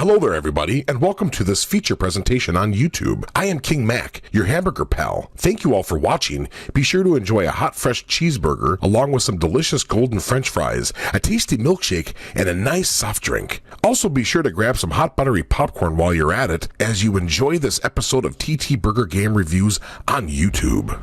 Hello there everybody, and welcome to this feature presentation on YouTube. I am King Mac, your hamburger pal. Thank you all for watching. Be sure to enjoy a hot fresh cheeseburger along with some delicious golden french fries, a tasty milkshake, and a nice soft drink. Also be sure to grab some hot buttery popcorn while you're at it as you enjoy this episode of TTBurger Game Reviews on YouTube.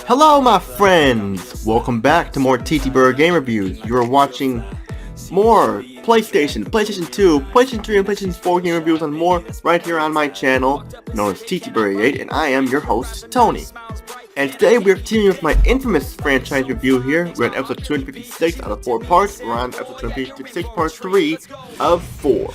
Hello my friends! Welcome back to more TTBurger Game Reviews. You are watching more PlayStation 2, PlayStation 3, and PlayStation 4 game reviews and more right here on my channel known as TTBurger 8, and I am your host, Tony. And today we are continuing with my InFamous franchise review here. We're on episode 256 out of 4 parts. We're on episode 256 part 3 of 4.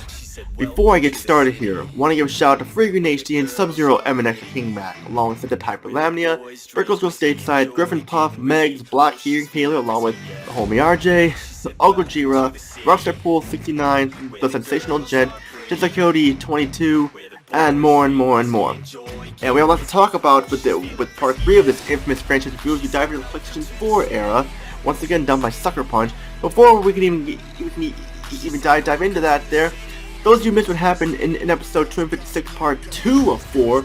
Before I get started here, I want to give a shout out to Free Green HD and Sub-Zero MNX King Mac, along with the Type of Lamnia, Sprickles Go Stateside, Griffin Puff, Megs, Black Healer, along with the homie RJ, Uncle Jira, Rockstar Pool 69, The Sensational Gent, Jessica Cody 22, and more and more and more. And we have a lot to talk about with part 3 of this infamous franchise review as we dive into the PlayStation 4 era, once again done by Sucker Punch. Before we can even dive into that there, those of you who missed what happened in episode 256 part 2 of 4,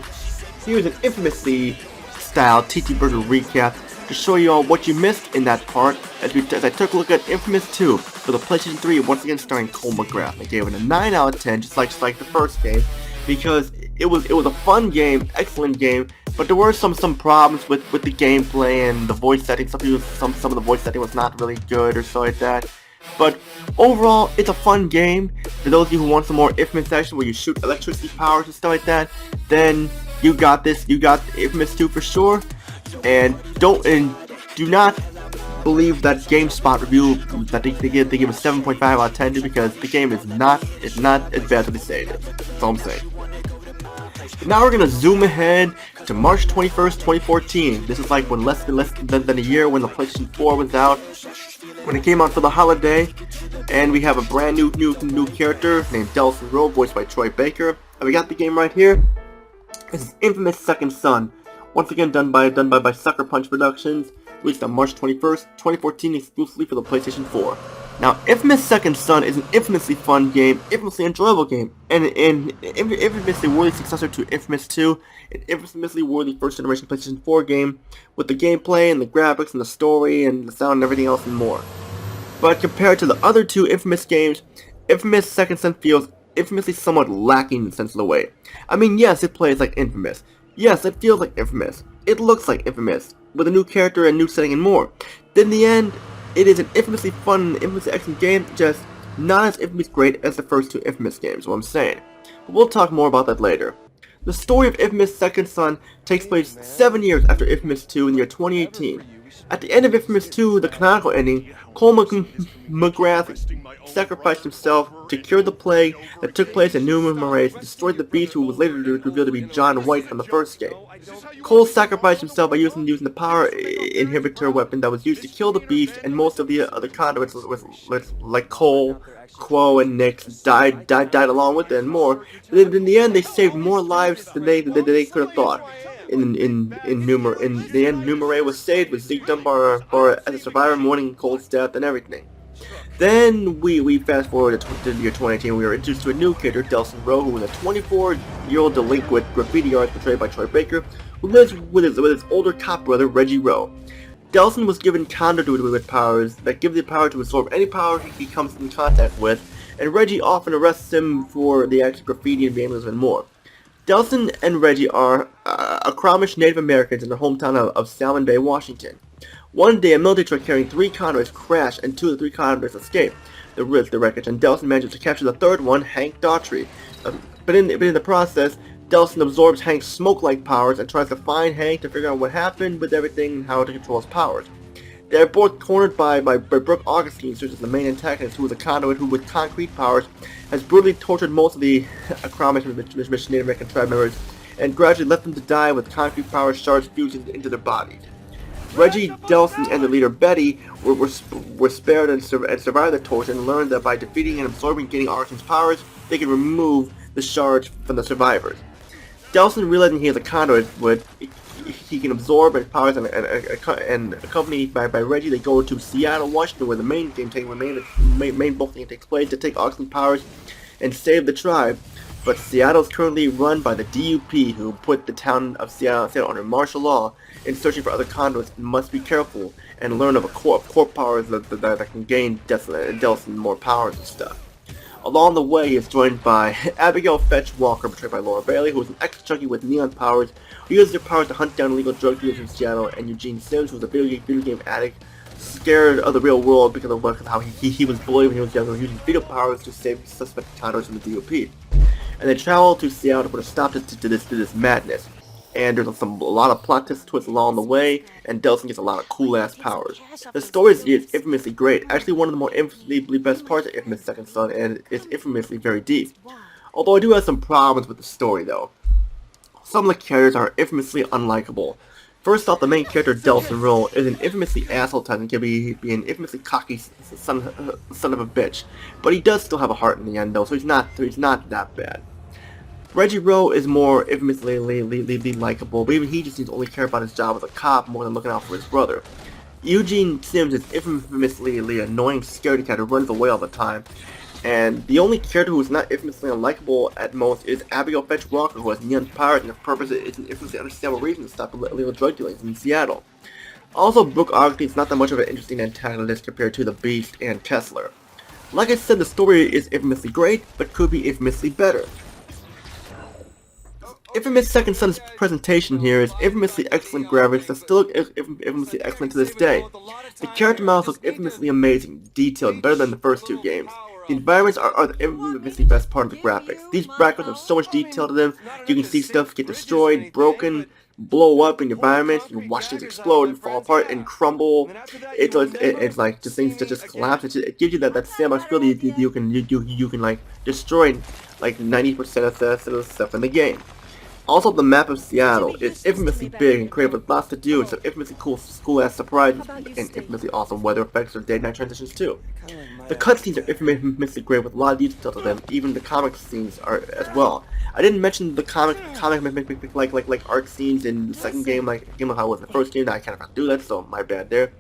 here's an infamously styled TTBurger recap to show you all what you missed in that part as I took a look at Infamous 2 for the PlayStation 3, once again starring Cole McGrath. I gave it a 9 out of 10, just like the first game, because it was a fun game, excellent game, but there were some problems with the gameplay and the voice setting. Some of the voice setting was not really good or so like that. But overall, it's a fun game. For those of you who want some more Infamous action where you shoot electricity powers and stuff like that, then you got this. You got Infamous 2 for sure. And do not believe that GameSpot review that they give a 7.5 out of 10 to, because the game is not as bad as they say it is. That's all I'm saying. Now we're gonna zoom ahead to March 21st, 2014. This is like when less than a year when the PlayStation 4 was out, when it came out for the holiday, and we have a brand new character named Delsin Rowe, voiced by Troy Baker. And we got the game right here. This is Infamous Second Son, once again done by Sucker Punch Productions, released on March 21st, 2014, exclusively for the PlayStation 4. Now, Infamous Second Son is an infamously fun game, infamously enjoyable game, and an infamously worthy successor to Infamous 2, an infamously worthy first-generation PlayStation 4 game, with the gameplay and the graphics and the story and the sound and everything else and more. But compared to the other two Infamous games, Infamous Second Son feels infamously somewhat lacking in a sense of the way. I mean, yes, it plays like Infamous. Yes, it feels like Infamous. It looks like Infamous, with a new character and new setting and more. Then in the end, it is an infamously fun, infamously excellent game, just not as infamously great as the first two Infamous games, what I'm saying. But we'll talk more about that later. The story of Infamous Second Son takes place 7 years after Infamous 2 in the year 2018. At the end of Infamous 2, the canonical ending, Cole McGrath sacrificed himself to cure the plague that took place in New Marais and destroyed the beast, who was later revealed to be John White from the first game. Cole sacrificed himself by using the power inhibitor weapon that was used to kill the beast, and most of the other conduits like Cole, Quo, and Nix died along with it and more. But in the end, they saved more lives than they could have thought. In the end, New Marais was saved with Zeke Dunbar as a survivor, mourning Cole's death and everything. Then we fast forward to the year 2018. We were introduced to a new character, Delsin Rowe, who was a 24-year-old delinquent graffiti artist portrayed by Troy Baker, who lives with his older cop brother, Reggie Rowe. Delsin was given conduit powers that give the power to absorb any power he comes in contact with, and Reggie often arrests him for the acts of graffiti and vandalism and more. Delsin and Reggie are Aqamish Native Americans in their hometown of Salmon Bay, Washington. One day, a military truck carrying 3 convicts crashed, and 2 of the 3 convicts escaped the wreckage, and Delsin manages to capture the third one, Hank Daughtry. But in the process, Delsin absorbs Hank's smoke-like powers and tries to find Hank to figure out what happened with everything and how to control his powers. They are both cornered by Brooke Augustine, serves as the main antagonist, who is a conduit who, with concrete powers, has brutally tortured most of the Akramis Native American tribe members, and gradually left them to die with concrete power shards fused into their bodies. Reggie, Delsin, and their leader Betty were spared and survived the torture, and learned that by defeating and absorbing Getting Augustine's powers, they could remove the shards from the survivors. Delsin, realizing he is a conduit, he can absorb his powers, and accompanied by Reggie, they go to Seattle, Washington, where the main book thing takes place, to take Augustine's powers and save the tribe. But Seattle is currently run by the D.U.P, who put the town of Seattle under martial law, in searching for other conduits, and must be careful and learn of core powers that can gain Delsin more powers and stuff. Along the way, he is joined by Abigail Fetch Walker, portrayed by Laura Bailey, who is an ex-junkie with neon powers, who uses her powers to hunt down illegal drug dealers in Seattle, and Eugene Sims, who is a video game addict, scared of the real world because of how he was bullied when he was younger, using video powers to save suspect conduits from the D.U.P. And they travel to Seattle to put a stop to this madness. And there's a lot of plot twists along the way, and Delsin gets a lot of cool-ass powers. The story is infamously great, actually one of the more infamously best parts of Infamous Second Son, and it's infamously very deep. Although I do have some problems with the story, though. Some of the characters are infamously unlikable. First off, the main character, Delsin Rowe, is an infamously asshole type and can be an infamously cocky son of a bitch. But he does still have a heart in the end, though, so he's not that bad. Reggie Rowe is more infamously likable, but even he just seems to only care about his job as a cop more than looking out for his brother. Eugene Sims is infamously annoying scaredy cat who runs away all the time. And the only character who is not infamously unlikable at most is Abigail Fetch Walker, who has neon powers, and her purpose is an infamously understandable reason to stop illegal drug dealings in Seattle. Also, Brooke Augustine is not that much of an interesting antagonist compared to the Beast and Kessler. Like I said, the story is infamously great, but could be infamously better. Infamous Second Son's presentation here is infamously excellent graphics that still look infamously excellent to this day. The character models look infamously amazing, detailed, better than the first two games. The environments are the infamously best part of the graphics. These backgrounds have so much detail to them. You can see stuff get destroyed, broken, blow up in the environment. You can watch things explode and fall apart and crumble. It's like just things that just collapse. It gives you that sandbox feeling you can like destroy like 90% of the stuff in the game. Also, the map of Seattle is infamously big and creative with lots to do, and some infamously cool-ass surprises, and infamously awesome weather effects or day-night transitions too. The cutscenes are infamously great with a lot of detail to them. Even the comic scenes are as well. I didn't mention the comic like art scenes in the second game, like how it was in the first game. I kind of forgot to do that, so my bad there.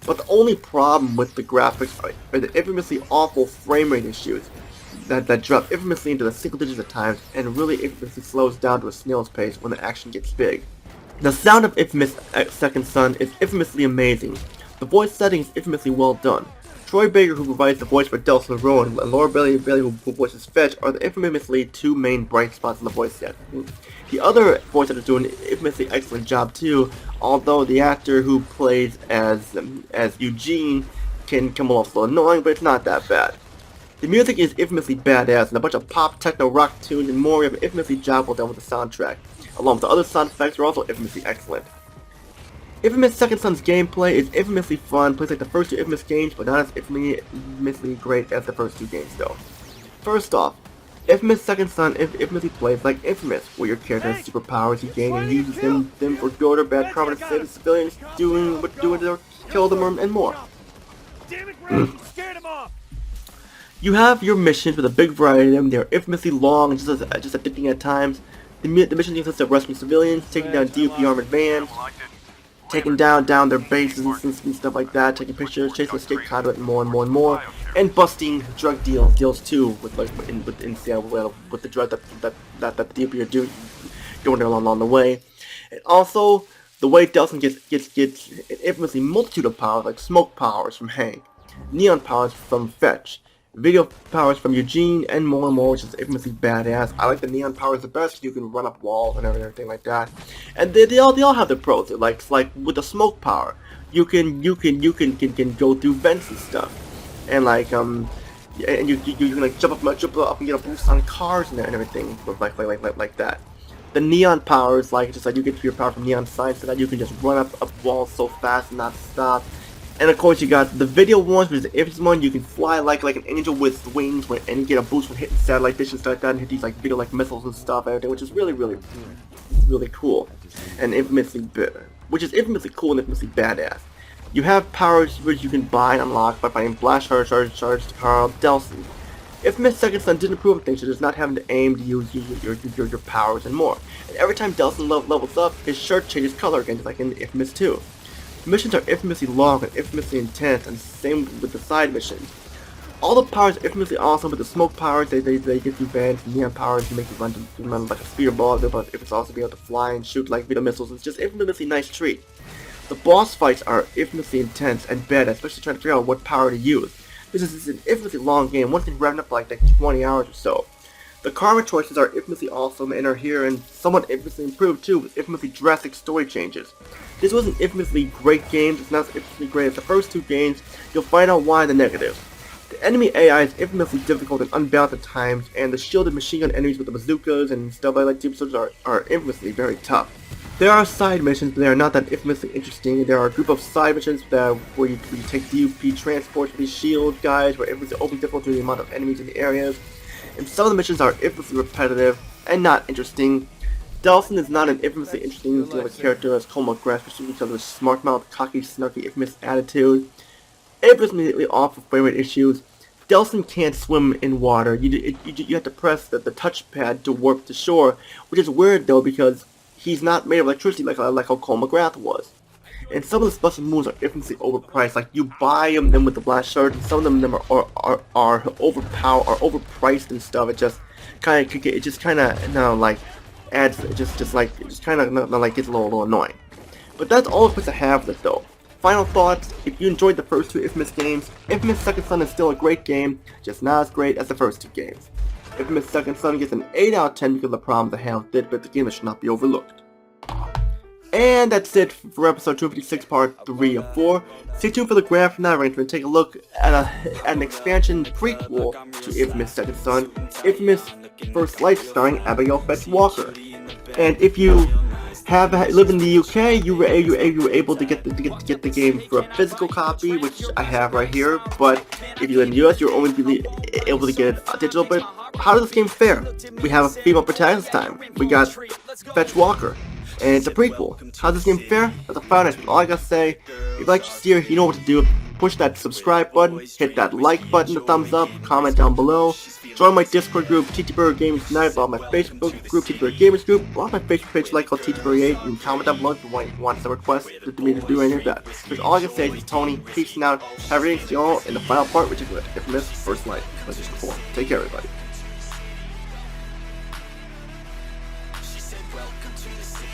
But the only problem with the graphics are the infamously awful frame rate issues that drop infamously into the single digits at times, and really infamously slows down to a snail's pace when the action gets big. The sound of Infamous Second Son is infamously amazing. The voice setting is infamously well done. Troy Baker, who provides the voice for Delsin Rowe, and Laura Bailey, who voices Fetch, are the infamously two main bright spots in the voice set. The other voice actors do an infamously excellent job too, although the actor who plays as Eugene can come off a little annoying, but it's not that bad. The music is infamously badass, and a bunch of pop, techno, rock tunes, and more. We have an infamously job well done with the soundtrack, along with the other sound effects are also infamously excellent. Infamous Second Son's gameplay is infamously fun, plays like the first two Infamous games, but not as infamously great as the first two games though. First off, Infamous Second Son infamously plays like Infamous, where your character has superpowers you gain and uses them for good or bad karma to save the civilians, doing or kill them and more. Damn it, Greg, you scared him off! You have your missions with a big variety of them. They are infamously long and just addicting at times. The missions consist of rescuing civilians, taking down D.U.P armored vans, taking down their bases and stuff like that, taking pictures, chasing escape conduit, and more, and busting drug deals too, in Seattle with the drug that the D.U.P are doing along the way. And also, the way Delsin gets an infamously multitude of powers, like smoke powers from Hank, neon powers from Fetch, video powers from Eugene, and more, which is infamously badass. I like the neon powers the best. You can run up walls and everything like that. And they all have their pros. Like with the smoke power, you can go through vents and stuff, and like and you can like jump up and get a boost on cars and everything like that. The neon powers, like you get your power from neon signs, so that you can just run up walls so fast and not stop. And of course, you got the video ones, which is the infamous one. You can fly like an angel with wings, and you get a boost when hitting satellite dish and stuff like that, and hit these like video like missiles and stuff, and everything, which is really cool, and infamously cool and infamously badass. You have powers which you can buy and unlock by buying blast charge to power up Delsin. Infamous Second Son didn't improve on things, such as not having to aim to use your powers and more. And every time Delsin levels up, his shirt changes color again, just like in Infamous 2. Missions are infamously long and infamously intense, and same with the side missions. All the powers are infamously awesome, but the smoke powers, they get you advanced, neon powers, make you run like a speedball, but it's also be able to fly and shoot like video missiles. It's just infamously nice treat. The boss fights are infamously intense and bad, especially trying to figure out what power to use. This is an infamously long game, one can run up like 20 hours or so. The karma choices are infamously awesome and are here and somewhat infamously improved too, with infamously drastic story changes. This was an infamously great game, it's not as infamously great as the first two games. You'll find out why in the negatives. The enemy AI is infamously difficult and unbalanced at times, and the shielded machine gun enemies with the bazookas and stuff like that are infamously very tough. There are side missions, but they are not that infamously interesting. There are a group of side missions where you take D.U.P transports for these shield guys, where it's overly difficult due to the amount of enemies in the areas. And some of the missions are infamously repetitive and not interesting. Delsin is not an infamously interesting character as Cole McGrath pursues each other's smart mouth, cocky, snarky, infamous attitude. Infamously off for frame rate issues. Delsin can't swim in water. You have to press the touchpad to warp to shore, which is weird though because he's not made of electricity like how Cole McGrath was. And some of the special moves are infamously overpriced. Like you buy them with the blast shirt, and some of them are overpriced and stuff. It just kind of gets a little annoying. But that's all the I have with it though. Final thoughts: if you enjoyed the first two Infamous games, Infamous Second Son is still a great game, just not as great as the first two games. Infamous Second Son gets an 8 out of 10 because of the problems I have with it, but the game should not be overlooked. And that's it for episode 256, part 3 of 4. Stay tuned for the grand finale arrangement. Take a look at an expansion prequel to Infamous Second Son, Infamous First Life, starring Abigail Fetch Walker. And if you live in the UK, you were able to get the game for a physical copy, which I have right here. But if you live in the US, you're only able to get it digital. But how does this game fare? We have a female protagonist this time. We got Fetch Walker. And it's a prequel. How's this game fare? That's a final answer. All I gotta say, if you like to steer, you know what to do. Push that subscribe button, hit that like button, the thumbs up, comment down below. Join my Discord group, TTBurger Gamers Tonight, follow my Facebook group, TTBurger Gamers Group, follow my Facebook page like called TTBurger 8, and comment down below if you want some requests to me to do any of that. Because all I can say is Tony, peace out, have everything to y'all in the final part, which is Infamous First Life, PlayStation 4. Take care, everybody. She said, welcome to the city.